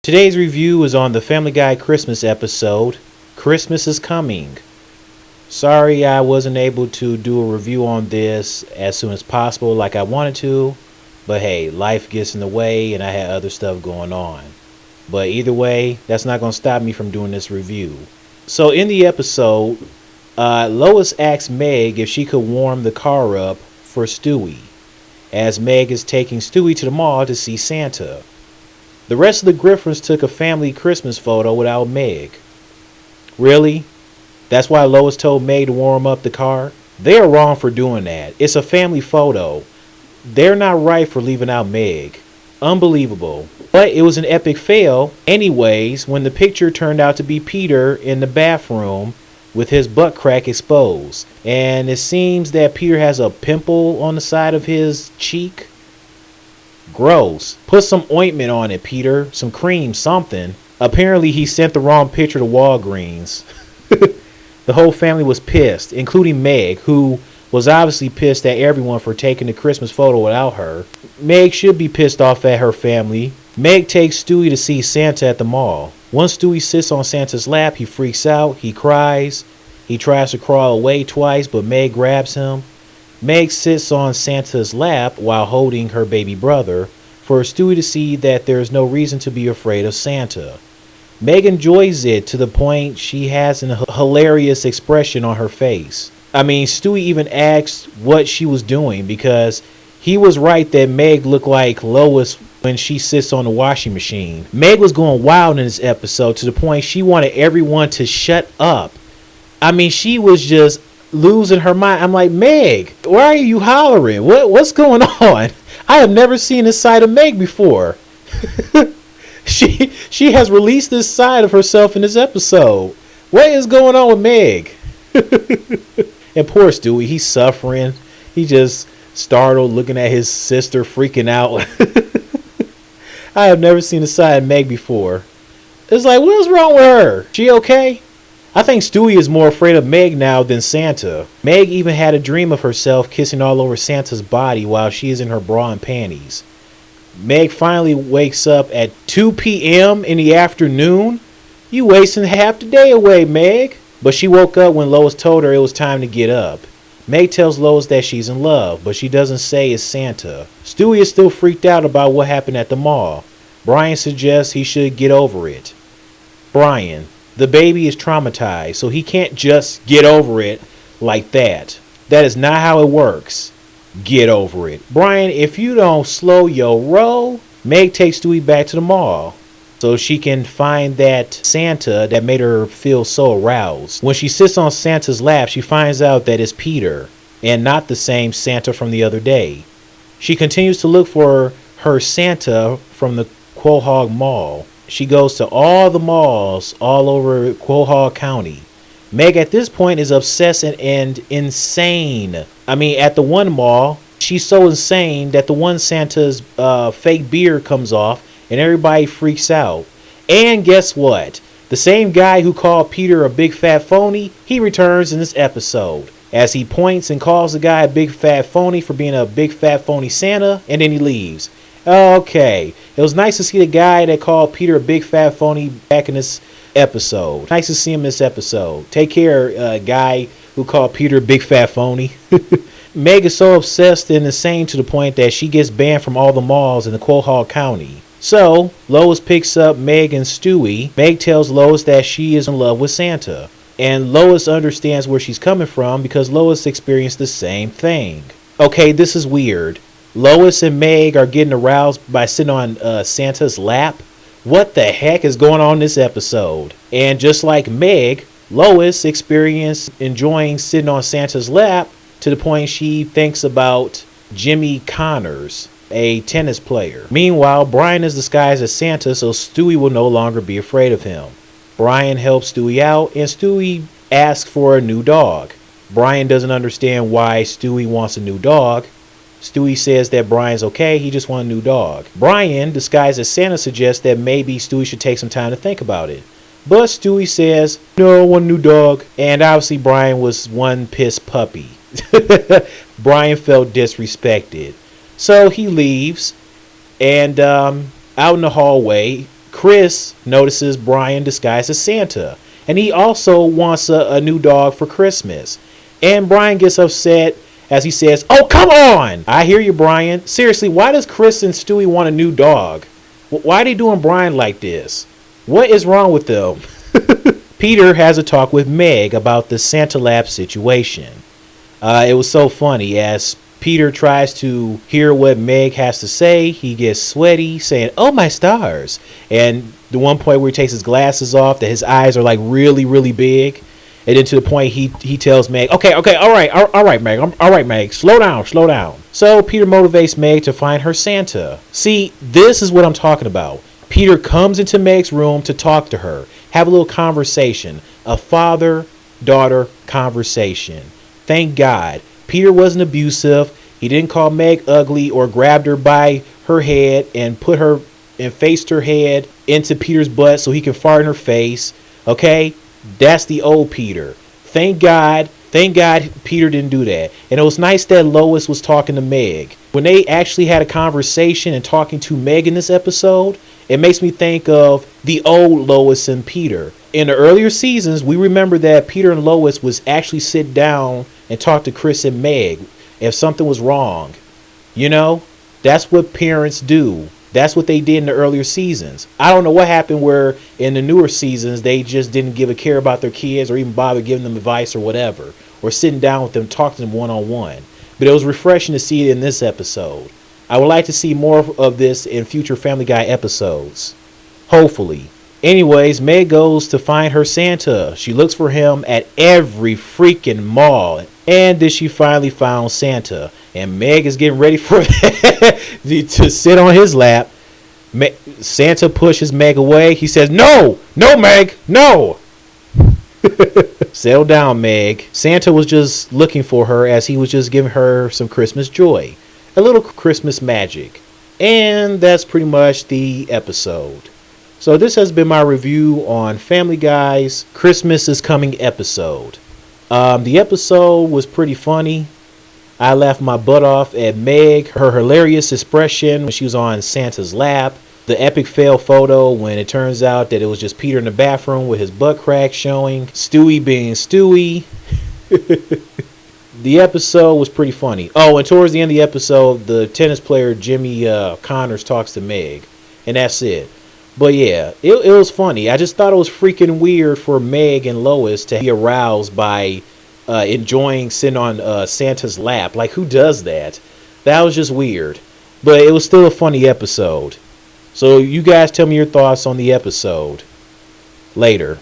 Today's review is on the Family Guy Christmas episode, Christmas is Coming. Sorry I wasn't able to do a review on this as soon as possible like I wanted to, but hey, life gets in the way and I had other stuff going on. But either way, that's not going to stop me from doing this review. So in the episode, Lois asks Meg if she could warm the car up for Stewie, as Meg is taking Stewie to the mall to see Santa. The rest of the Griffins took a family Christmas photo without Meg. Really? That's why Lois told Meg to warm up the car? They are wrong for doing that. It's a family photo. They're not right for leaving out Meg. Unbelievable. But it was an epic fail anyways when the picture turned out to be Peter in the bathroom with his butt crack exposed. And it seems that Peter has a pimple on the side of his cheek. Gross. Put some ointment on it, Peter. Some cream, something. Apparently he sent the wrong picture to Walgreens. The whole family was pissed, including Meg, who was obviously pissed at everyone for taking the Christmas photo without her. Meg should be pissed off at her family. Meg takes Stewie to see Santa at the mall. Once Stewie sits on Santa's lap, he freaks out, he cries. He tries to crawl away twice, but Meg grabs him. Meg sits on Santa's lap while holding her baby brother for Stewie to see that there is no reason to be afraid of Santa. Meg enjoys it to the point she has a hilarious expression on her face. I mean, Stewie even asked what she was doing because he was right that Meg looked like Lois when she sits on the washing machine. Meg was going wild in this episode to the point she wanted everyone to shut up. I mean, she was just losing her mind. I'm like, Meg, why are you hollering? What's going on? I have never seen this side of Meg before. She has released this side of herself in this episode. What is going on with Meg? And poor Stewie, he's suffering. He just startled looking at his sister freaking out. I have never seen a side of Meg before. It's like, what's wrong with her? She okay? I think Stewie is more afraid of Meg now than Santa. Meg even had a dream of herself kissing all over Santa's body while she is in her bra and panties. Meg finally wakes up at 2 p.m. in the afternoon. You wasting half the day away, Meg. But she woke up when Lois told her it was time to get up. Meg tells Lois that she's in love, but she doesn't say it's Santa. Stewie is still freaked out about what happened at the mall. Brian suggests he should get over it. Brian, the baby is traumatized, so he can't just get over it like that. That is not how it works. Get over it. Brian, if you don't slow your roll. Meg takes Stewie back to the mall so she can find that Santa that made her feel so aroused. When she sits on Santa's lap, she finds out that it's Peter and not the same Santa from the other day. She continues to look for her Santa from the Quahog Mall. She goes to all the malls all over Quahog County. Meg at this point is obsessed and insane. I mean, at the one mall, she's so insane that the one Santa's fake beard comes off and everybody freaks out. And guess what? The same guy who called Peter a big fat phony, he returns in this episode as he points and calls the guy a big fat phony for being a big fat phony Santa, and then he leaves. Okay, it was nice to see the guy that called Peter a big fat phony back in this episode. Nice to see him in this episode. Take care, guy who called Peter a big fat phony. Meg is so obsessed and insane to the point that she gets banned from all the malls in the Quahog County. So, Lois picks up Meg and Stewie. Meg tells Lois that she is in love with Santa. And Lois understands where she's coming from because Lois experienced the same thing. Okay, this is weird. Lois and Meg are getting aroused by sitting on Santa's lap. What the heck is going on in this episode? And just like Meg, Lois experienced enjoying sitting on Santa's lap to the point she thinks about Jimmy Connors, a tennis player. Meanwhile, Brian is disguised as Santa so Stewie will no longer be afraid of him. Brian helps Stewie out and Stewie asks for a new dog. Brian doesn't understand why Stewie wants a new dog. Stewie says that Brian's okay, he just wants a new dog. Brian, disguised as Santa, suggests that maybe Stewie should take some time to think about it. But Stewie says, no, I want a new dog. And obviously Brian was one pissed puppy. Brian felt disrespected. So he leaves, and out in the hallway, Chris notices Brian disguised as Santa, and he also wants a new dog for Christmas. And Brian gets upset as he says, "Oh, come on!" I hear you, Brian. Seriously, why does Chris and Stewie want a new dog? Why are they doing Brian like this? What is wrong with them? Peter has a talk with Meg about the Santa Lab situation. It was so funny. As Peter tries to hear what Meg has to say, he gets sweaty, saying, "Oh, my stars." And the one point where he takes his glasses off, that his eyes are like really, really big. And then to the point he tells Meg, okay, all right, Meg, all right, Meg, slow down. So Peter motivates Meg to find her Santa. See, this is what I'm talking about. Peter comes into Meg's room to talk to her, have a little conversation, a father-daughter conversation. Thank God. Peter wasn't abusive. He didn't call Meg ugly or grabbed her by her head and put her and faced her head into Peter's butt so he can fart in her face. Okay? That's the old Peter. Thank God Peter didn't do that. And it was nice that Lois was talking to Meg. When they actually had a conversation and talking to Meg in this episode, it makes me think of the old Lois and Peter. In the earlier seasons, we remember that Peter and Lois was actually sit down and talk to Chris and Meg if something was wrong. You know, that's what parents do. That's what they did in the earlier seasons. I don't know what happened where in the newer seasons they just didn't give a care about their kids or even bother giving them advice or whatever, or sitting down with them, talking to them one-on-one. But it was refreshing to see it in this episode. I would like to see more of this in future Family Guy episodes. Hopefully. Anyways, Meg goes to find her Santa. She looks for him at every freaking mall. And then she finally found Santa. And Meg is getting ready for to sit on his lap. Santa pushes Meg away. He says, No, Meg, no. Settle down, Meg. Santa was just looking for her as he was just giving her some Christmas joy. A little Christmas magic. And that's pretty much the episode. So this has been my review on Family Guy's Christmas is Coming episode. The episode was pretty funny. I laughed my butt off at Meg, her hilarious expression when she was on Santa's lap, the epic fail photo when it turns out that it was just Peter in the bathroom with his butt crack showing, Stewie being Stewie. The episode was pretty funny. Oh, and towards the end of the episode, the tennis player Jimmy Connors talks to Meg, and that's it. But yeah, it was funny. I just thought it was freaking weird for Meg and Lois to be aroused by enjoying sitting on Santa's lap. Like, who does that? That was just weird. But it was still a funny episode. So you guys tell me your thoughts on the episode. Later.